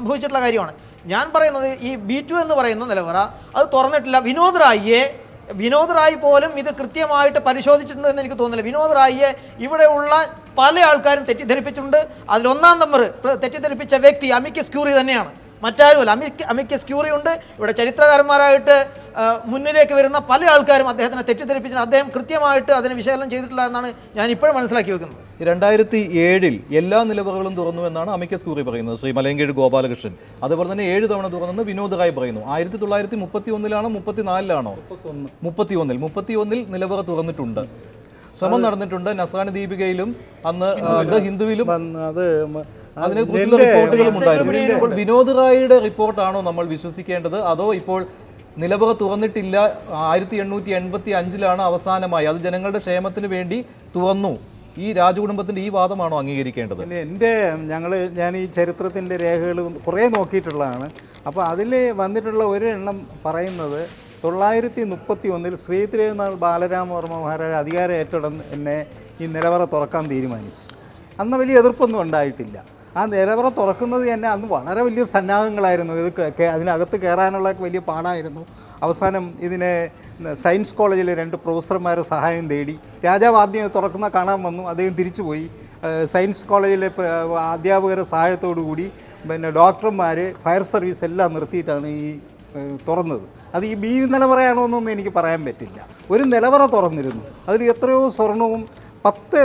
സംഭവിച്ചിട്ടുള്ള കാര്യമാണ്. ഞാൻ പറയുന്നത് ഈ B2 എന്ന് പറയുന്ന നിലവറ അത് തുറന്നിട്ടില്ല. വിനോദ് റായി പോലും ഇത് കൃത്യമായിട്ട് പരിശോധിച്ചിട്ടുണ്ടെന്ന് എനിക്ക് തോന്നുന്നില്ല. വിനോദ് റായിയെ ഇവിടെയുള്ള പല ആൾക്കാരും തെറ്റിദ്ധരിപ്പിച്ചിട്ടുണ്ട്. അതിലൊന്നാം നമ്പർ തെറ്റിദ്ധരിപ്പിച്ച വ്യക്തി അമിക്കസ് ക്യൂറി തന്നെയാണ്, മറ്റാരുമല്ല. അമിക്കസ് ക്യൂറി ഉണ്ട്. ഇവിടെ ചരിത്രകാരന്മാരായിട്ട് മുന്നിലേക്ക് വരുന്ന പല ആൾക്കാരും അദ്ദേഹത്തിനെ തെറ്റിദ്ധരിപ്പിച്ചിട്ടുണ്ട്. അദ്ദേഹം കൃത്യമായിട്ട് അതിനെ വിശകലനം ചെയ്തിട്ടില്ല എന്നാണ് ഞാൻ ഇപ്പോഴും മനസ്സിലാക്കി വെക്കുന്നത്. 2007 എല്ലാ നിലവറകളും തുറന്നു എന്നാണ് അമിക്കസ് ക്യൂറി പറയുന്നത്, ശ്രീ മലയങ്കേട് ഗോപാലകൃഷ്ണൻ. അതുപോലെ തന്നെ 7 തവണ തുറന്നെന്ന് വിനോദ് റായ് പറയുന്നു. 1931-ലാണോ 34-ലാണോ? 31-ൽ നിലവറ തുറന്നിട്ടുണ്ട്, ശ്രമം നടന്നിട്ടുണ്ട്. നസ്രാണി ദീപികയിലും അന്ന് ഹിന്ദുവിലും അതിനെ കുറിച്ചുള്ള റിപ്പോർട്ടുകളും ഉണ്ടായിരുന്നു. അപ്പോൾ വിനോദ് റായിയുടെ റിപ്പോർട്ടാണോ നമ്മൾ വിശ്വസിക്കേണ്ടത്, അതോ ഇപ്പോൾ നിലവറ തുറന്നിട്ടില്ല 1885-ലാണ് അവസാനമായി, അത് ജനങ്ങളുടെ ക്ഷേമത്തിന് വേണ്ടി തുറന്നു, ഈ രാജകുടുംബത്തിന്റെ ഈ വാദമാണോ അംഗീകരിക്കേണ്ടത്? ഞാൻ ഈ ചരിത്രത്തിന്റെ രേഖകൾ കുറേ നോക്കിയിട്ടുള്ളതാണ്. അപ്പോൾ അതിൽ വന്നിട്ടുള്ള ഒരു എണ്ണം പറയുന്നത് 931-ൽ ശ്രീ തിരുനാൾ ബാലരാമവർമ്മ മഹാരാജ അധികാരം ഏറ്റെടുന്ന് ഈ നിലവറ തുറക്കാൻ തീരുമാനിച്ചു. അന്ന് വലിയ എതിർപ്പൊന്നും ഉണ്ടായിട്ടില്ല. ആ നിലവറ തുറക്കുന്നത് തന്നെ അന്ന് വളരെ വലിയ സന്നാഹങ്ങളായിരുന്നു. അതിനകത്ത് കയറാനുള്ള വലിയ പാടായിരുന്നു. അവസാനം ഇതിനെ സയൻസ് കോളേജിലെ 2 പ്രൊഫസർമാരെ സഹായം തേടി. രാജാവ് ആദ്യം തുറക്കുന്ന കാണാൻ വന്നു, അദ്ദേഹം തിരിച്ചുപോയി. സയൻസ് കോളേജിലെ അധ്യാപകരുടെ സഹായത്തോടു കൂടി ഡോക്ടർമാർ, ഫയർ സർവീസ് എല്ലാം നിർത്തിയിട്ടാണ് ഈ തുറന്നത്. അത് ഈ B നിലവറയാണോ എന്നൊന്നും എനിക്ക് പറയാൻ പറ്റില്ല. ഒരു നിലവറ തുറന്നിരുന്നു, അതിൽ എത്രയോ സ്വർണവും 10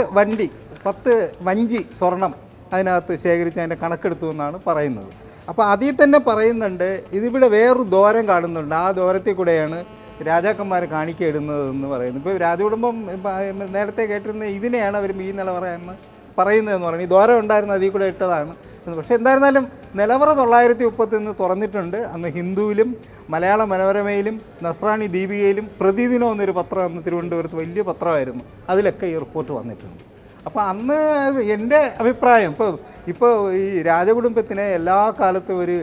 വഞ്ചി സ്വർണം അതിനകത്ത് ശേഖരിച്ച് അതിൻ്റെ കണക്കെടുത്തു എന്നാണ് പറയുന്നത്. അപ്പോൾ അതിൽ തന്നെ പറയുന്നുണ്ട്, ഇതിവിടെ വേറൊരു ദ്വാരം കാണുന്നുണ്ട്, ആ ദ്വാരത്തിൽ കൂടെയാണ് രാജാക്കന്മാർ കാണിക്ക ഇടുന്നതെന്ന് പറയുന്നത്. ഇപ്പോൾ രാജകുടുംബം നേരത്തെ കേട്ടിരുന്ന ഇതിനെയാണ് അവർ ഈ നിലവറ എന്ന് പറയുന്നതെന്ന് പറയുന്നത്. ഈ ദ്വാരം ഉണ്ടായിരുന്ന അതിൽ കൂടെ ഇട്ടതാണ് എന്ന്. പക്ഷേ എന്തായിരുന്നാലും നിലവറ 931 തുറന്നിട്ടുണ്ട്. അന്ന് ഹിന്ദുവിലും മലയാള മനോരമയിലും നസ്രാണി ദീപികയിലും പ്രതിദിനം എന്നൊരു പത്രം അന്ന് തിരുവനന്തപുരത്ത് വലിയ പത്രമായിരുന്നു, അതിലൊക്കെ ഈ റിപ്പോർട്ട് വന്നിട്ടുണ്ട്. അപ്പോൾ അന്ന് എൻ്റെ അഭിപ്രായം ഇപ്പോൾ ഈ രാജകുടുംബത്തിനെ എല്ലാ കാലത്തും ഒരു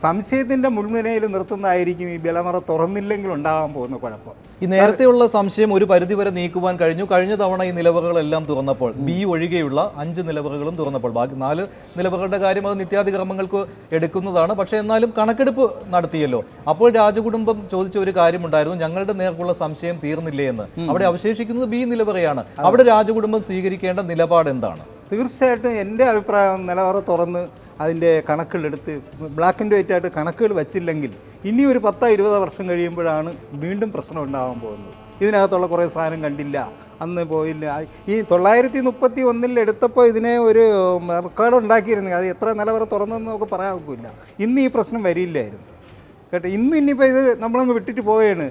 സംശയത്തിൻ്റെ മുൾമുനയിൽ നിർത്തുന്നതായിരിക്കും ഈ നിലവറ തുറന്നില്ലെങ്കിൽ ഉണ്ടാകാൻ പോകുന്ന കുഴപ്പം. ഈ നേരത്തെയുള്ള സംശയം ഒരു പരിധിവരെ നീക്കുവാൻ കഴിഞ്ഞു. കഴിഞ്ഞ തവണ ഈ നിലവറകളെല്ലാം തുറന്നപ്പോൾ, B ഒഴികെയുള്ള 5 നിലവറകളും തുറന്നപ്പോൾ, ബാക്കി 4 നിലവറകളുടെ കാര്യം അത് നിത്യാതിക്രമങ്ങൾക്ക് എടുക്കുന്നതാണ്. പക്ഷേ എന്നാലും കണക്കെടുപ്പ് നടത്തിയല്ലോ. അപ്പോൾ രാജകുടുംബം ചോദിച്ച ഒരു കാര്യമുണ്ടായിരുന്നു, ഞങ്ങളുടെ നേർക്കുള്ള സംശയം തീർന്നില്ലേ എന്ന്. അവിടെ അവശേഷിക്കുന്നത് B നിലവറയാണ്. അവിടെ രാജകുടുംബം സ്വീകരിക്കേണ്ട നിലപാട് എന്താണ്? തീർച്ചയായിട്ടും എൻ്റെ അഭിപ്രായം നിലവറ തുറന്ന് അതിൻ്റെ കണക്കുകളെടുത്ത് ബ്ലാക്ക് ആൻഡ് വൈറ്റ് ആയിട്ട് കണക്കുകൾ വച്ചില്ലെങ്കിൽ ഇനി ഒരു 10-20 വർഷം കഴിയുമ്പോഴാണ് വീണ്ടും പ്രശ്നം ഉണ്ടാകാൻ പോകുന്നത്. ഇതിനകത്തുള്ള കുറേ സാധനം കണ്ടില്ല, അന്ന് പോയില്ല. ഈ 931-ൽ എടുത്തപ്പോൾ ഇതിനെ ഒരു റെക്കോർഡ് ഉണ്ടാക്കിയിരുന്നു, അത് എത്ര നിലവറ തുറന്നെന്ന് നമുക്ക് പറയാൻ ഒക്കില്ല. ഇന്ന് ഈ പ്രശ്നം വരില്ലായിരുന്നു കേട്ടോ. ഇനിയിപ്പോൾ ഇത് നമ്മളങ്ങ് വിട്ടിട്ട് പോവുകയാണ്.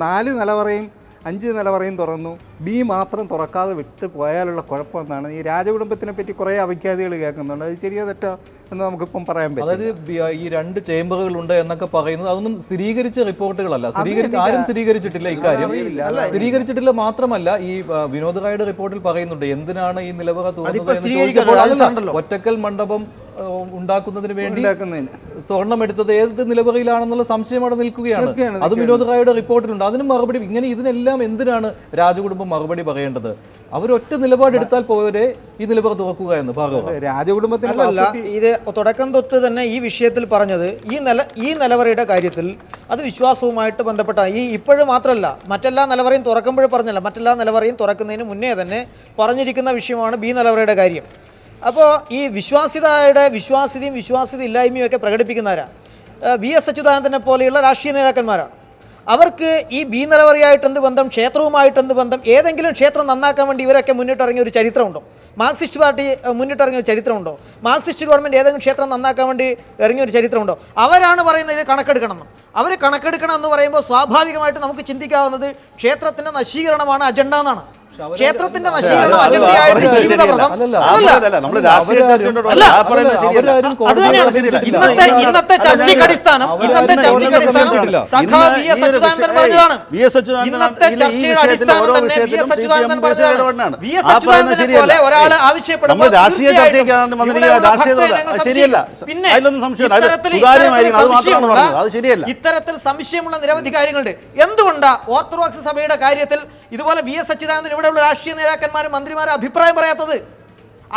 4 നിലവറയും 5 നിലവറയും തുറന്നു, B മാത്രം തുറക്കാതെ വിട്ട് പോയാലുള്ള കുഴപ്പമെന്നാണ്. ഈ രാജകുടുംബത്തിനെ പറ്റി കുറേ അപഖ്യാതികൾ കേൾക്കുന്നുണ്ട്. അത് ശരിയോ തെറ്റോ എന്ന് നമുക്കിപ്പം പറയാൻ പറ്റും. അതായത് ഈ 2 ചേംബറുകളുണ്ട് എന്നൊക്കെ പറയുന്നത് അതൊന്നും സ്ഥിരീകരിച്ച റിപ്പോർട്ടുകളല്ല. ആരും സ്ഥിരീകരിച്ചിട്ടില്ല ഇക്കാര്യം. സ്ഥിരീകരിച്ചിട്ടില്ല മാത്രമല്ല, ഈ വിനോദ് റായുടെ റിപ്പോർട്ടിൽ പറയുന്നുണ്ട് എന്തിനാണ് ഈ നിലവറ തുറന്നത്. ഒറ്റക്കൽ മണ്ഡപം ഉണ്ടാക്കുന്നതിന് വേണ്ടി സ്വർണം എടുത്തത് ഏത് നിലവറയിലാണെന്നുള്ള സംശയം അവിടെ നിൽക്കുകയാണ്. അത് വിനോദ് റായുടെ റിപ്പോർട്ടിലുണ്ട്. അതിന് മറുപടി ഇതിനെല്ലാം എന്തിനാണ് രാജകുടുംബം മറുപടി പറയേണ്ടത്? അവരൊറ്റ നിലപാടെടുത്താൽ പോരെ ഈ നിലവറ തുറക്കുക എന്ന് ഭാഗവത രാജകുടുംബത്തിനല്ല. ഇത് തുടക്കം തൊട്ട് തന്നെ ഈ വിഷയത്തിൽ പറഞ്ഞത് ഈ നിലവറയുടെ കാര്യത്തിൽ അത് വിശ്വാസവുമായിട്ട് ബന്ധപ്പെട്ട ഇപ്പോഴും മാത്രമല്ല, മറ്റെല്ലാ നിലവറയും തുറക്കുമ്പോഴും പറഞ്ഞല്ല, മറ്റെല്ലാ നിലവറയും തുറക്കുന്നതിന് മുന്നേ തന്നെ പറഞ്ഞിരിക്കുന്ന വിഷയമാണ് B നിലവറയുടെ കാര്യം. അപ്പോൾ ഈ വിശ്വാസ്യതയും വിശ്വാസ്യത ഇല്ലായ്മയും ഒക്കെ പ്രകടിപ്പിക്കുന്നവരാ VS അച്യുതാനന്ദനെ പോലെയുള്ള രാഷ്ട്രീയ നേതാക്കന്മാരാണ്. അവർക്ക് ഈ B നിലവറയായിട്ട് എന്ത് ബന്ധം, ക്ഷേത്രവുമായിട്ട് എന്ത് ബന്ധം? ഏതെങ്കിലും ക്ഷേത്രം നന്നാക്കാൻ വേണ്ടി ഇവരൊക്കെ മുന്നിട്ടിറങ്ങിയ ഒരു ചരിത്രമുണ്ടോ? മാർക്സിസ്റ്റ് പാർട്ടി മുന്നിട്ടിറങ്ങിയ ചരിത്രമുണ്ടോ? മാർക്സിസ്റ്റ് ഗവൺമെൻറ് ഏതെങ്കിലും ക്ഷേത്രം നന്നാക്കാൻ വേണ്ടി ഇറങ്ങിയ ഒരു ചരിത്രമുണ്ടോ? അവരാണ് പറയുന്നത് ഇത് കണക്കെടുക്കണം. അവർ കണക്കെടുക്കണം എന്ന് പറയുമ്പോൾ സ്വാഭാവികമായിട്ട് നമുക്ക് ചിന്തിക്കാവുന്നത് ക്ഷേത്രത്തിൻ്റെ നശീകരണമാണ് അജണ്ട എന്നാണ്. ക്ഷേത്രത്തിന്റെ നശീകരണം അജണ്ടയായിട്ട് ജീവിതവ്രതം ഇന്നത്തെ ചർച്ചയ്ക്ക് അടിസ്ഥാനം സഖാവ് VS അച്യുതാനന്ദൻ പറഞ്ഞതാണ്. ഇന്നത്തെ ചർച്ചയുടെ അടിസ്ഥാനം തന്നെ VS അച്യുതാനന്ദൻ പറഞ്ഞതാണ്. VS അച്യുതാനന്ദനെ പോലെ ഒരാൾ ആവശ്യപ്പെടുമ്പോൾ ഇത്തരത്തിൽ സംശയമുള്ള നിരവധി കാര്യങ്ങളുണ്ട്. എന്തുകൊണ്ടാ ഓർത്തഡോക്സ് സഭയുടെ കാര്യത്തിൽ ഇതുപോലെ VS അച്യുതാനന്ദൻ ഇവിടെയുള്ള രാഷ്ട്രീയ നേതാക്കന്മാരും മന്ത്രിമാരും അഭിപ്രായം പറയാത്തത്?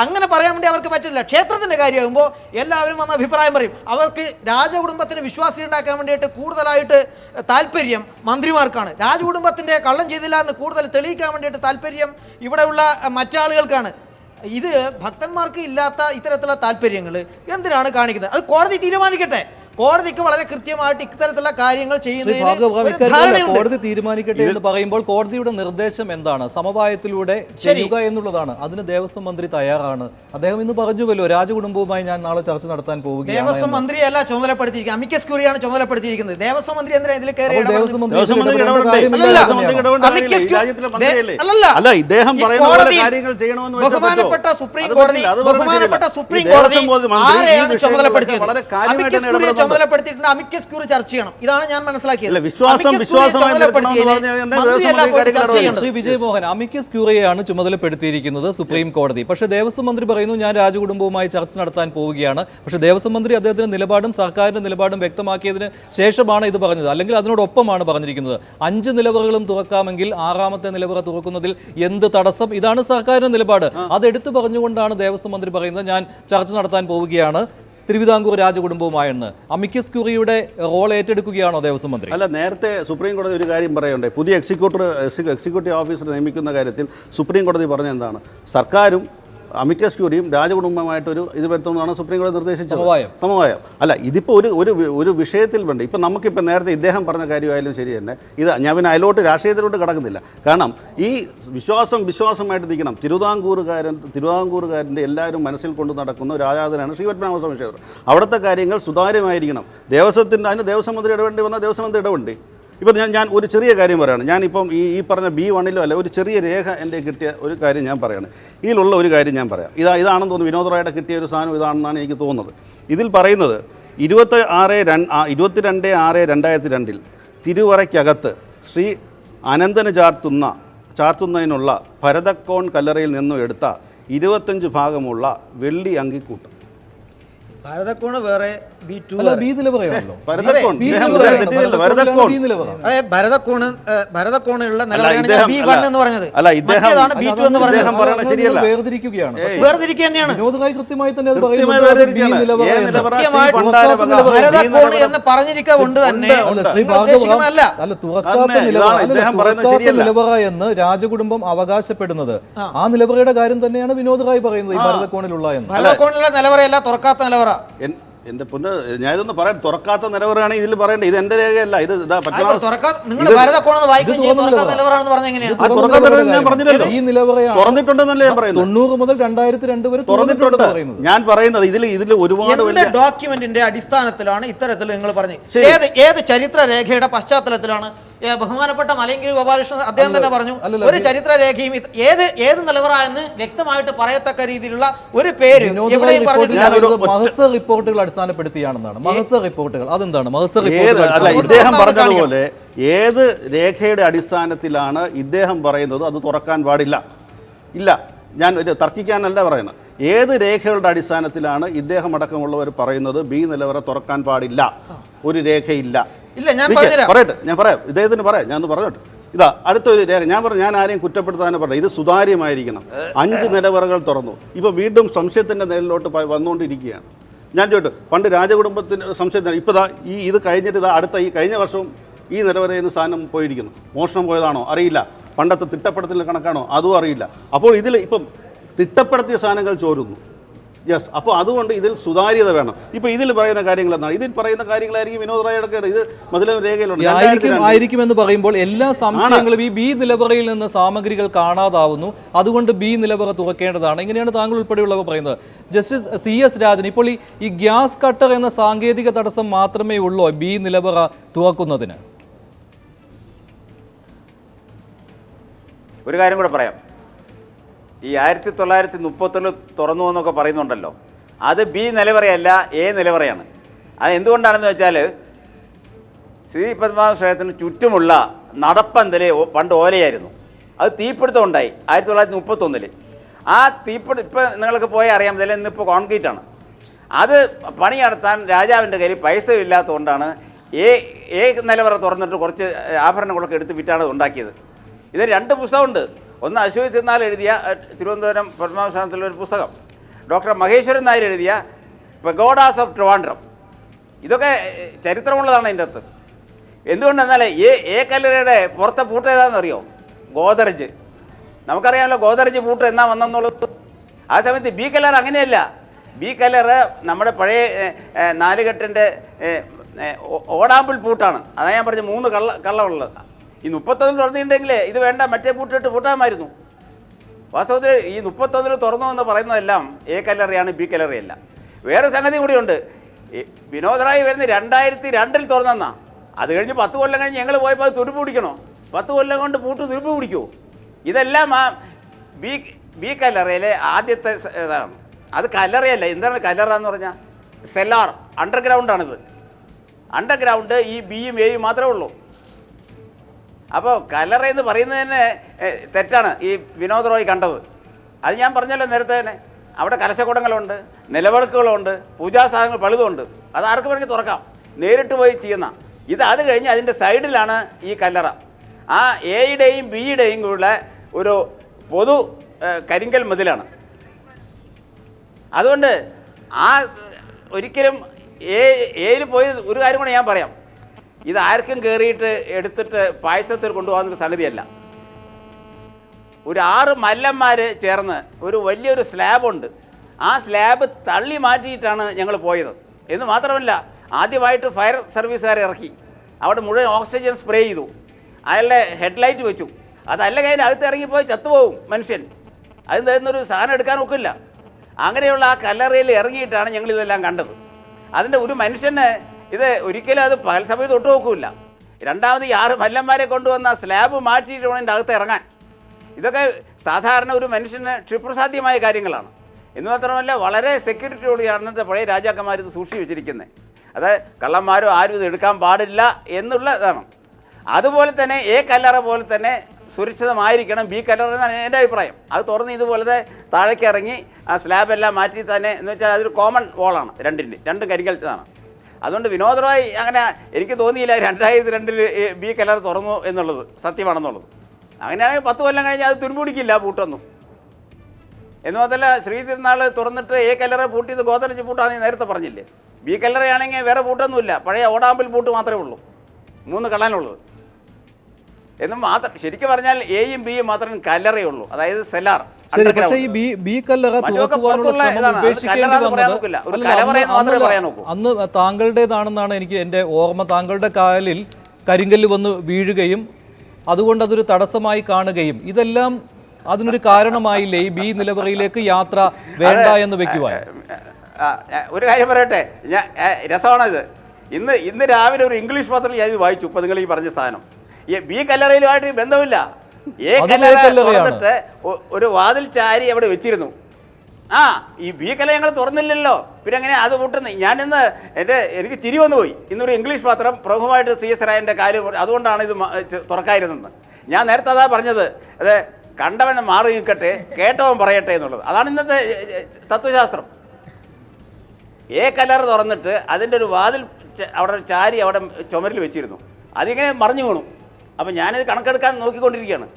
അങ്ങനെ പറയാൻ വേണ്ടി അവർക്ക് പറ്റില്ല. ക്ഷേത്രത്തിൻ്റെ കാര്യമാകുമ്പോൾ എല്ലാവരും വന്ന അഭിപ്രായം പറയും. അവർക്ക് രാജകുടുംബത്തിന് വിശ്വാസി ഉണ്ടാക്കാൻ വേണ്ടിയിട്ട് കൂടുതലായിട്ട് താല്പര്യം മന്ത്രിമാർക്കാണ്. രാജകുടുംബത്തിൻ്റെ കള്ളം ചെയ്തില്ല എന്ന് കൂടുതൽ തെളിയിക്കാൻ വേണ്ടിയിട്ട് താല്പര്യം ഇവിടെയുള്ള മറ്റാളുകൾക്കാണ്. ഇത് ഭക്തന്മാർക്ക് ഇല്ലാത്ത ഇത്തരത്തിലുള്ള താല്പര്യങ്ങൾ എന്തിനാണ് കാണിക്കുന്നത്? അത് കോടതി തീരുമാനിക്കട്ടെ. കോടതിക്ക് വളരെ കൃത്യമായിട്ട് ഇത്തരത്തിലുള്ള കാര്യങ്ങൾ കോടതി തീരുമാനിക്കട്ടെ എന്ന് പറയുമ്പോൾ കോടതിയുടെ നിർദ്ദേശം എന്താണ്? സമവായത്തിലൂടെ ചെയ്യുക എന്നുള്ളതാണ്. അതിന് ദേവസ്വം മന്ത്രി തയ്യാറാണ്. അദ്ദേഹം ഇന്ന് പറഞ്ഞുവല്ലോ, രാജകുടുംബവുമായി ഞാൻ നാളെ ചർച്ച നടത്താൻ പോവുകയാണ്. ദേവസ്വം മന്ത്രിയല്ല ചുമതലപ്പെടുത്തിയിരിക്കുന്നത്, അമിക്കസ് ക്യൂറിയാണ് ചുമതലപ്പെടുത്തിയിരിക്കുന്നത്. ദേവസ്വം മന്ത്രി എന്തിനാ ഇതിൽ കയറി? ബഹുമാനപ്പെട്ട സുപ്രീം കോടതി ആരെയാണ് ചുമതലപ്പെടുത്തിയത്? ചുമതലപ്പെടുത്തിയിട്ടുണ്ട്. അമിക്കസ് ക്യൂറി ചർച്ച ചെയ്യണം. ഇതാണ് ഞാൻ മനസ്സിലാക്കിയത്. ശ്രീ വിജയ് മോഹൻ, അമിക്കസ് ക്യൂറിയെയാണ് ചുമതലപ്പെടുത്തിയിരിക്കുന്നത് സുപ്രീം കോടതി. പക്ഷേ ദേവസ്വം മന്ത്രി പറയുന്നു ഞാൻ രാജകുടുംബവുമായി ചർച്ച നടത്താൻ പോവുകയാണ്. പക്ഷേ ദേവസ്വം മന്ത്രി അദ്ദേഹത്തിന്റെ നിലപാടും സർക്കാരിന്റെ നിലപാടും വ്യക്തമാക്കിയതിന് ശേഷമാണ് ഇത് പറഞ്ഞത്, അല്ലെങ്കിൽ അതിനോടൊപ്പമാണ് പറഞ്ഞിരിക്കുന്നത്. 5 നിലവറകളും തുറക്കാമെങ്കിൽ 6ാമത്തെ നിലവറ തുറക്കുന്നതിൽ എന്ത് തടസ്സം? ഇതാണ് സർക്കാരിന്റെ നിലപാട്. അതെടുത്തു പറഞ്ഞുകൊണ്ടാണ് ദേവസ്വം മന്ത്രി പറയുന്നത് ഞാൻ ചർച്ച നടത്താൻ പോവുകയാണ് തിരുവിതാംകൂർ രാജകുടുംബവുമായെന്ന്. അമിക്കസ് ക്യൂറിയുടെ റോൾ ഏറ്റെടുക്കുകയാണോ ദേവസ്വം മന്ത്രി? അല്ല, നേരത്തെ സുപ്രീം കോടതി ഒരു കാര്യം പറയണ്ടേ, പുതിയ എക്സിക്യൂട്ടീവ് ഓഫീസർ നിയമിക്കുന്ന കാര്യത്തിൽ സുപ്രീം കോടതി പറഞ്ഞ എന്താണ്? സർക്കാരും അമിക്കസ് ക്യൂറിയും രാജകുടുംബമായിട്ടൊരു ഇത് വരുത്തുന്നതാണ് സുപ്രീം കോടതി നിർദ്ദേശിച്ചത്. സമവായം അല്ല, ഇതിപ്പോൾ ഒരു വിഷയത്തിൽ വേണ്ട. ഇപ്പം നമുക്കിപ്പോൾ നേരത്തെ ഇദ്ദേഹം പറഞ്ഞ കാര്യമായാലും ശരി തന്നെ, ഇത് ഞാൻ പിന്നെ അതിലോട്ട് രാഷ്ട്രീയത്തിലോട്ട് കടക്കുന്നില്ല. കാരണം ഈ വിശ്വാസമായിട്ട് നിൽക്കണം. തിരുവിതാംകൂറുകാരൻ്റെ എല്ലാവരും മനസ്സിൽ കൊണ്ട് നടക്കുന്ന ഒരു ആരാധനയാണ് ശ്രീപത്മനാഭസ്വാമി ക്ഷേത്രം. അവിടുത്തെ കാര്യങ്ങൾ സുതാര്യമായിരിക്കണം. അതിന് ദേവസ്വം മന്ത്രി ഇടപെടേണ്ടി വന്നാൽ ദേവസ്വം മന്ത്രി ഇടപെടേണ്ടി. ഇപ്പം ഞാൻ ഒരു ചെറിയ കാര്യം പറയുകയാണ്. ഞാനിപ്പം ഈ പറഞ്ഞ B1 അല്ല, ഒരു ചെറിയ രേഖ എൻ്റെ കിട്ടിയ ഒരു കാര്യം ഞാൻ പറയുകയാണ്. ഇതിലുള്ള ഒരു കാര്യം ഞാൻ പറയാം. ഇതാണെന്ന് തോന്നുന്നു, വിനോദ് റായുടെ കിട്ടിയ ഒരു സാധനം ഇതാണെന്നാണ് എനിക്ക് തോന്നുന്നത്. ഇതിൽ പറയുന്നത് 22/6/2002 തിരുവറയ്ക്കകത്ത് ശ്രീ അനന്തന് ചാർത്തുന്നതിനുള്ള ഭരതക്കോൺ കല്ലറയിൽ നിന്നും എടുത്ത 25 ഭാഗമുള്ള വെള്ളി അങ്കിക്കൂട്ട്. ഭരതക്കോണ് വേറെ, B2 ഭരതക്കോണിലുള്ള നിലവറയാണ് B1 എന്ന് പറഞ്ഞത്. മറ്റേതാണ് B2 എന്ന് പറഞ്ഞത്. ഭരതക്കോണ് എന്ന് പറഞ്ഞിരിക്കുക കൊണ്ട് തന്നെ നിലവറ എന്ന് രാജകുടുംബം അവകാശപ്പെടുന്നത് ആ നിലവറയുടെ കാര്യം തന്നെയാണ് വിനോദ് റായ് പറയുന്നത്. ഈ ഭരതക്കോണിലുള്ള നിലവറയല്ല, തുറക്കാത്ത നിലവറ. എന്റെ പൊന്ന്, ഞാൻ ഇതൊന്ന് പറയാം. തുറക്കാത്ത നിലവറയാണ് ഇതിൽ പറയേണ്ടത്. ഇത് എന്റെ രേഖയല്ല. ഇത് തുറന്നിട്ടുണ്ടെന്നല്ലേ ഞാൻ പറയുന്നത്. 90 മുതൽ 2002 വരെ തുറന്നിട്ടുണ്ട്. ഞാൻ പറയുന്നത് ഇതിൽ ഒരുപാട് ഡോക്യുമെന്റിന്റെ അടിസ്ഥാനത്തിലാണ് ഇത്തരത്തിൽ നിങ്ങൾ പറഞ്ഞു. ഏത് ചരിത്ര രേഖയുടെ പശ്ചാത്തലത്തിലാണ്? ബഹുമാനപ്പെട്ട മലയങ്കിരി ഗോപാലകൃഷ്ണൻ അദ്ദേഹം തന്നെ പറഞ്ഞു, ഒരു ചരിത്ര രേഖയും ഏത് നിലവറ എന്ന് വ്യക്തമായിട്ട് പറയത്തക്ക രീതിയിലുള്ള ഒരു പേര് എവിടെയും പറഞ്ഞിട്ടില്ല. റിപ്പോർട്ടുകൾ അടിസ്ഥാനപ്പെടുത്തിയാണെന്നാണ്. റിപ്പോർട്ടുകൾ അതെന്താണ്? ഇദ്ദേഹം പറഞ്ഞതുപോലെ ഏത് രേഖയുടെ അടിസ്ഥാനത്തിലാണ് ഇദ്ദേഹം പറയുന്നത് അത് തുറക്കാൻ പാടില്ല? ഇല്ല, ഞാൻ തർക്കിക്കാനല്ല പറയുന്നത്. ഏത് രേഖകളുടെ അടിസ്ഥാനത്തിലാണ് ഇദ്ദേഹം അടക്കമുള്ളവർ പറയുന്നത് B നിലവറ തുറക്കാൻ പാടില്ല? ഒരു രേഖയില്ല. പറയട്ടെ, ഞാൻ പറയാം. ഇദ്ദേഹത്തിന് പറയാം, ഞാനൊന്ന് പറഞ്ഞോട്ടെ. ഇതാ അടുത്തൊരു രേഖ. ഞാൻ ആരെയും കുറ്റപ്പെടുത്താനും പറഞ്ഞു. ഇത് സുതാര്യമായിരിക്കണം. 5 നിലവറകൾ തുറന്നു. ഇപ്പോൾ വീണ്ടും സംശയത്തിൻ്റെ നിലയിലോട്ട് വന്നുകൊണ്ടിരിക്കുകയാണ്. ഞാൻ ചോദിച്ചു, പണ്ട് രാജകുടുംബത്തിന് സംശയത്തിന് ഇപ്പോൾ ഇത് കഴിഞ്ഞിട്ട് അടുത്ത കഴിഞ്ഞ വർഷവും ഈ നിലവറയിൽ നിന്ന് സ്ഥാനം പോയിരിക്കുന്നു. മോഷണം പോയതാണോ അറിയില്ല. പണ്ടത്തെ തിട്ടപ്പെടുത്തലിൻ്റെ കണക്കാണോ അതും അറിയില്ല. അപ്പോൾ ഇതിൽ ഇപ്പം തിട്ടപ്പെടുത്തിയ സാധനങ്ങൾ ചോരുന്നു. യെസ്, അപ്പോൾ അതുകൊണ്ട് ഇതിൽ സുതാര്യത വേണം. ഇപ്പോൾ ഇതിൽ പറയുന്ന കാര്യങ്ങൾ എന്താണ്? ഇതിൽ പറയുന്ന കാര്യങ്ങളായിരിക്കും വിനോദ് റായ് എടുക്കേണ്ടത്. ഇത് മതിലും രേഖയിലുണ്ട് എന്ന് പറയുമ്പോൾ എല്ലാ സംശയങ്ങളും ഈ B നിലവറയിൽ നിന്ന് സാമഗ്രികൾ കാണാതാവുന്നു. അതുകൊണ്ട് B നിലവറ തുറക്കേണ്ടതാണ്. ഇങ്ങനെയാണ് താങ്കൾ ഉൾപ്പെടെയുള്ളവർ പറയുന്നത്. ജസ്റ്റിസ് CS രാജൻ, ഇപ്പോൾ ഈ ഗ്യാസ് കട്ടർ എന്ന സാങ്കേതിക തടസ്സം മാത്രമേ ഉള്ളൂ B നിലവറ തുറക്കുന്നതിന്? ഒരു കാര്യം കൂടെ പറയാം. ഈ 1930 തുറന്നു എന്നൊക്കെ പറയുന്നുണ്ടല്ലോ, അത് B നിലവറയല്ല, A നിലവറയാണ്. അത് എന്തുകൊണ്ടാണെന്ന് വെച്ചാൽ ശ്രീ പത്മനാഭ ക്ഷേത്രത്തിന് ചുറ്റുമുള്ള നടപ്പന്തൽ പണ്ട് ഓലയായിരുന്നു. അത് തീപിടുത്തം ഉണ്ടായി 1931. ആ തീപിടുത്തം ഇപ്പം നിങ്ങൾക്ക് പോയി അറിയാൻ പറ്റില്ല, ഇന്നിപ്പോൾ കോൺക്രീറ്റാണ്. അത് പണി നടത്താൻ രാജാവിൻ്റെ കയ്യിൽ പൈസ ഇല്ലാത്തതുകൊണ്ടാണ് A നിലവറ തുറന്നിട്ട് കുറച്ച് ആഭരണങ്ങളൊക്കെ എടുത്ത് വിറ്റാണ് ഉണ്ടാക്കിയത്. ഇത് 2 പുസ്തകമുണ്ട്. ഒന്ന് അശ്വതി തിരുനാൾ എഴുതിയ തിരുവനന്തപുരം പത്മനാഭ ക്ഷേത്രത്തിലൊരു പുസ്തകം, ഡോക്ടർ മഹേശ്വരൻ നായർ എഴുതിയ പഗോഡാസ് ഓഫ് ട്രിവാൻഡ്രം. ഇതൊക്കെ ചരിത്രമുള്ളതാണ് അതിൻ്റെ അകത്ത്. എന്തുകൊണ്ടെന്നാൽ എ കല്ലറയുടെ പുറത്തെ പൂട്ട് ഏതാണെന്നറിയോ? ഗോദറേജ്. നമുക്കറിയാമല്ലോ ഗോദറേജ് പൂട്ട് എന്നാ വന്നെന്നുള്ളത്. ആ സമയത്ത് ബി കല്ലർ അങ്ങനെയല്ല. ബി കല്ലർ നമ്മുടെ പഴയ നാലുകെട്ടിൻ്റെ ഓടാമ്പിൾ പൂട്ടാണ്. അതാ ഞാൻ പറഞ്ഞ 3 കള്ളമുള്ളത്. ഈ 31 തുറന്നിട്ടുണ്ടെങ്കിൽ ഇത് വേണ്ട, മറ്റേ പൂട്ടിട്ട് പൂട്ടാമായിരുന്നു. വാസ്തവത്തിൽ ഈ 31 തുറന്നു എന്ന് പറയുന്നതെല്ലാം എ കല്ലറയാണ്, ബി കല്ലറയല്ല. വേറെ സംഗതി കൂടിയുണ്ട്. വിനോദ് റായ് വരുന്ന 2002 തുറന്നെന്നാ. അത് കഴിഞ്ഞ് 10 കൊല്ലം കഴിഞ്ഞ് ഞങ്ങൾ പോയപ്പോൾ അത് തുരുപ്പ് പിടിക്കണോ? 10 കൊല്ലം കൊണ്ട് പൂട്ട് തുരുപ്പ് പിടിക്കുമോ? ഇതെല്ലാം ആ ബി കല്ലറയിലെ ആദ്യത്തെ ഇതാണ്. അത് കല്ലറയല്ല. എന്താണ് കല്ലറ എന്ന് പറഞ്ഞാൽ? സെല്ലാർ, അണ്ടർഗ്രൗണ്ടാണിത്. അണ്ടർഗ്രൗണ്ട് ഈ ബിയും എയും മാത്രമേ ഉള്ളൂ. അപ്പോൾ കല്ലറ എന്ന് പറയുന്നത് തന്നെ തെറ്റാണ് ഈ വിനോദ് റോയ് കണ്ടത്. അത് ഞാൻ പറഞ്ഞല്ലോ നേരത്തെ തന്നെ. അവിടെ കലശക്കുടങ്ങളുണ്ട്, നിലവിളക്കുകളുണ്ട്, പൂജാസാധനങ്ങൾ പലതുമുണ്ട്. അത് ആർക്ക് വേണമെങ്കിൽ തുറക്കാം, നേരിട്ട് പോയി ചെയ്യുന്ന. അത് കഴിഞ്ഞ് അതിൻ്റെ സൈഡിലാണ് ഈ കല്ലറ. ആ എയുടെയും ബിയുടെയും കൂടെ ഒരു പൊതു കരിങ്കൽ മതിലാണ്. അതുകൊണ്ട് ആ ഒരിക്കലും എയിൽ പോയി ഒരു കാര്യം കൂടെ ഞാൻ പറയാം. ഇത് ആർക്കും കയറിയിട്ട് എടുത്തിട്ട് പായസത്തിൽ കൊണ്ടുപോകാവുന്ന സംഗതിയല്ല. ഒരു 6 മല്ലന്മാർ ചേർന്ന് ഒരു വലിയൊരു സ്ലാബുണ്ട്. ആ സ്ലാബ് തള്ളി മാറ്റിയിട്ടാണ് ഞങ്ങൾ പോയത്. എന്ന് മാത്രമല്ല, ആദ്യമായിട്ട് ഫയർ സർവീസുകാരെ ഇറക്കി. അവിടെ മുഴുവൻ ഓക്സിജൻ സ്പ്രേ ചെയ്തു. അയാളുടെ ഹെഡ്ലൈറ്റ് വെച്ചു. അതല്ല കഴിഞ്ഞ് അകത്ത് ഇറങ്ങിപ്പോയി ചത്തുപോകും മനുഷ്യൻ. അതിൽ നിന്നൊരു സാധനം എടുക്കാൻ ഒക്കില്ല. അങ്ങനെയുള്ള ആ കല്ലറയിൽ ഇറങ്ങിയിട്ടാണ് ഞങ്ങളിതെല്ലാം കണ്ടത്. അതിൻ്റെ ഒരു മനുഷ്യന് ഇത് ഒരിക്കലും അത് പകൽ സമയത്ത് ഒട്ടു നോക്കില്ല. രണ്ടാമത് ഈ 6 മല്ലന്മാരെ കൊണ്ടുവന്ന സ്ലാബ് മാറ്റിയിട്ട് വേണം ഇതിൻ്റെ അകത്ത് ഇറങ്ങാൻ. ഇതൊക്കെ സാധാരണ ഒരു മനുഷ്യന് ക്ഷിപ്രസാധ്യമായ കാര്യങ്ങളാണ്. എന്ന് മാത്രമല്ല, വളരെ സെക്യൂരിറ്റിയോടെയാണ് അന്നത്തെ പഴയ രാജാക്കന്മാർ ഇത് സൂക്ഷിച്ച് വെച്ചിരിക്കുന്നത്. അതായത് കള്ളന്മാരോ ആരും ഇത് എടുക്കാൻ പാടില്ല എന്നുള്ളതാണ്. അതുപോലെ തന്നെ എ കല്ലറ പോലെ തന്നെ സുരക്ഷിതമായിരിക്കണം ബി കല്ലറ എന്നാണ് എൻ്റെ അഭിപ്രായം. അത് തുറന്ന് ഇതുപോലത്തെ താഴേക്ക് ഇറങ്ങി ആ സ്ലാബെല്ലാം മാറ്റി തന്നെ, എന്ന് വെച്ചാൽ അതൊരു കോമൺ വോളാണ്, രണ്ടും കരിങ്കലത്തതാണ്. അതുകൊണ്ട് വിനോദ് റോയ് അങ്ങനെ എനിക്ക് തോന്നിയില്ല 2002 ബി കല്ലറ തുറന്നു എന്നുള്ളത് സത്യമാണെന്നുള്ളത്. അങ്ങനെയാണെങ്കിൽ 10 കൊല്ലം കഴിഞ്ഞാൽ അത് തുരുമ്പുടിക്കില്ല പൂട്ടൊന്നും. എന്ന് മാത്രമല്ല, ശ്രീ തിരുനാൾ തുറന്നിട്ട് എ കല്ലറ പൂട്ടിയത് ഗോദറേജ് പൂട്ടാന്ന് നേരത്തെ പറഞ്ഞില്ലേ. ബി കല്ലറയാണെങ്കിൽ വേറെ പൂട്ടൊന്നുമില്ല, പഴയ ഓടാമ്പിൽ പൂട്ട് മാത്രമേ ഉള്ളൂ, 3 കള്ളാനുള്ളത്. എന്ന് മാത്രം ശരിക്കും പറഞ്ഞാൽ എയും ബിയും മാത്രമേ കല്ലറയുള്ളൂ, അതായത് സെല്ലാർ. അന്ന് താങ്കളുടേതാണെന്നാണ് എനിക്ക് എൻ്റെ ഓർമ്മ. താങ്കളുടെ കാലിൽ കരിങ്കല്ല് വന്ന് വീഴുകയും അതുകൊണ്ട് അതൊരു തടസ്സമായി കാണുകയും ഇതെല്ലാം അതിനൊരു കാരണമായില്ലേ ഈ ബി നിലവറയിലേക്ക് യാത്ര വേണ്ട എന്ന് വെക്കുവാൻ? ഒരു കാര്യം പറയട്ടെ, രസമാണിത്. ഇന്ന് രാവിലെ ഒരു ഇംഗ്ലീഷ് പത്രത്തിൽ ഞാൻ ഇത് വായിച്ചു. ഇപ്പം നിങ്ങൾ ഈ പറഞ്ഞ സാധനം ഈ ബി കല്ലറയിലുമായിട്ട് ബന്ധമില്ല. എ കല്ലറ തുറന്നിട്ട് ഒരു വാതിൽ ചാരി അവിടെ വെച്ചിരുന്നു. ഈ ബി കല്ലറ ഞങ്ങൾ തുറന്നില്ലല്ലോ, പിന്നെ എങ്ങനെ അത് പൂട്ടുന്നത്? ഞാനിന്ന് എനിക്ക് ചിരി വന്നു പോയി. ഇന്നൊരു ഇംഗ്ലീഷ് പത്രം പ്രമുഖമായിട്ട് CS രായൻ്റെ കാര്യം, അതുകൊണ്ടാണ് ഇത് തുറക്കായിരുന്നെന്ന്. ഞാൻ നേരത്തെ അതാ പറഞ്ഞത്. അത് കണ്ടവൻ മാറി നിൽക്കട്ടെ, കേട്ടവൻ പറയട്ടെ എന്നുള്ളത്. അതാണ് ഇന്നത്തെ തത്വശാസ്ത്രം. എ കല്ലറ തുറന്നിട്ട് അതിൻ്റെ ഒരു വാതിൽ അവിടെ ചാരി അവിടെ ചുമരിൽ വെച്ചിരുന്നു. അതിങ്ങനെ മറിഞ്ഞു വീണു. അപ്പം ഞാനിത് കണക്കെടുക്കാൻ നോക്കിക്കൊണ്ടിരിക്കുകയാണ്.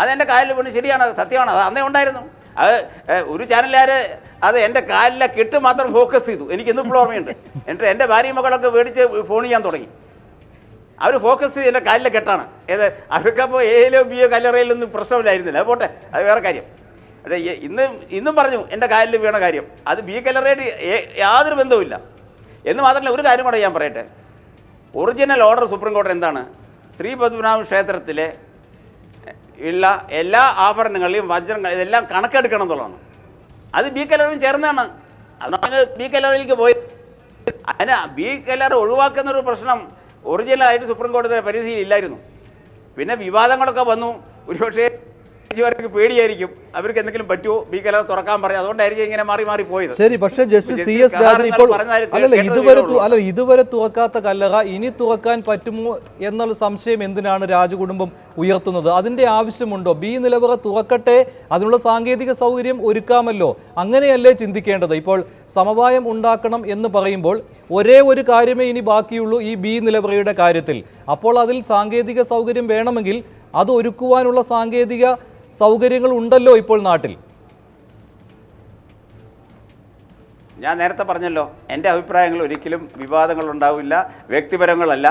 അതെൻ്റെ കാലിൽ വീണ്. ശരിയാണ്, സത്യമാണ്, അത് അന്നേ ഉണ്ടായിരുന്നു. അത് ഒരു ചാനലുകാർ അത് എൻ്റെ കാലിലെ കെട്ട് മാത്രം ഫോക്കസ് ചെയ്തു. എനിക്ക് ഇന്നിപ്പോൾ ഓർമ്മയുണ്ട്. എന്നിട്ട് എൻ്റെ ഭാര്യയും മക്കളൊക്കെ മേടിച്ച് ഫോൺ ചെയ്യാൻ തുടങ്ങി. അവർ ഫോക്കസ് ചെയ്ത് എൻ്റെ കാലിലെ കെട്ടാണ്. അവർക്കപ്പോൾ എയിലോ ബിയോ കല്ലറയിലൊന്നും പ്രശ്നമില്ലായിരുന്നില്ല. അത് പോട്ടെ, അത് വേറെ കാര്യം. ഇന്നും പറഞ്ഞു എൻ്റെ കാലിൽ വീണ കാര്യം. അത് ബി കല്ലറയായിട്ട് യാതൊരു ബന്ധവുമില്ല. എന്ന് മാത്രമല്ല, ഒരു കാര്യം കൂടെ ഞാൻ പറയട്ടെ. ഒറിജിനൽ ഓർഡർ സുപ്രീം കോടതി എന്താണ്? ശ്രീ പത്മനാഭ ക്ഷേത്രത്തിലെ ഉള്ള എല്ലാ ആഭരണങ്ങളെയും വജ്രങ്ങൾ ഇതെല്ലാം കണക്കെടുക്കണം എന്നുള്ളതാണ്. അത് ബി കല്ലറയും ചേർന്നാണ്. അതാണ് ബി കല്ലറയിലേക്ക് പോയത്. അതിന് ബി കല്ലറ ഒഴിവാക്കുന്നൊരു പ്രശ്നം ഒറിജിനലായിട്ട് സുപ്രീം കോടതിയുടെ പരിധിയിൽ ഇല്ലായിരുന്നു. പിന്നെ വിവാദങ്ങളൊക്കെ വന്നു. ഒരുപക്ഷേ അവർക്ക് പേടിയായിരിക്കും, അവർക്ക് എന്തെങ്കിലും പറ്റുമോ ബി കല്ലറ തുറക്കാൻ പറയാം. അതുകൊണ്ടായിരിക്കും ഇങ്ങനെ മാറി മാറി പോയത്. ശരി, പക്ഷേ ജസ്റ്റിസ് CS രാജൻ ഇപ്പോൾ ഇതുവരെ തുറക്കാത്ത കല്ലറ ഇനി തുറക്കാൻ പറ്റുമോ എന്നുള്ള സംശയം എന്തിനാണ് രാജകുടുംബം ഉയർത്തുന്നത്? അതിന്റെ ആവശ്യമുണ്ടോ? ബി നിലവറ തുറക്കട്ടെ, അതിനുള്ള സാങ്കേതിക സൗകര്യം ഒരുക്കാമല്ലോ. അങ്ങനെയല്ലേ ചിന്തിക്കേണ്ടത്? ഇപ്പോൾ സമവായം ഉണ്ടാക്കണം എന്ന് പറയുമ്പോൾ ഒരേ ഒരു കാര്യമേ ഇനി ബാക്കിയുള്ളൂ ഈ ബി നിലവറയുടെ കാര്യത്തിൽ. അപ്പോൾ അതിൽ സാങ്കേതിക സൗകര്യം വേണമെങ്കിൽ അത് ഒരുക്കുവാനുള്ള സാങ്കേതിക സൗകര്യങ്ങൾ ഉണ്ടല്ലോ ഇപ്പോൾ നാട്ടിൽ. ഞാൻ നേരത്തെ പറഞ്ഞല്ലോ, എൻ്റെ അഭിപ്രായങ്ങൾ ഒരിക്കലും വിവാദങ്ങൾ ഉണ്ടാവില്ല, വ്യക്തിപരങ്ങളല്ല.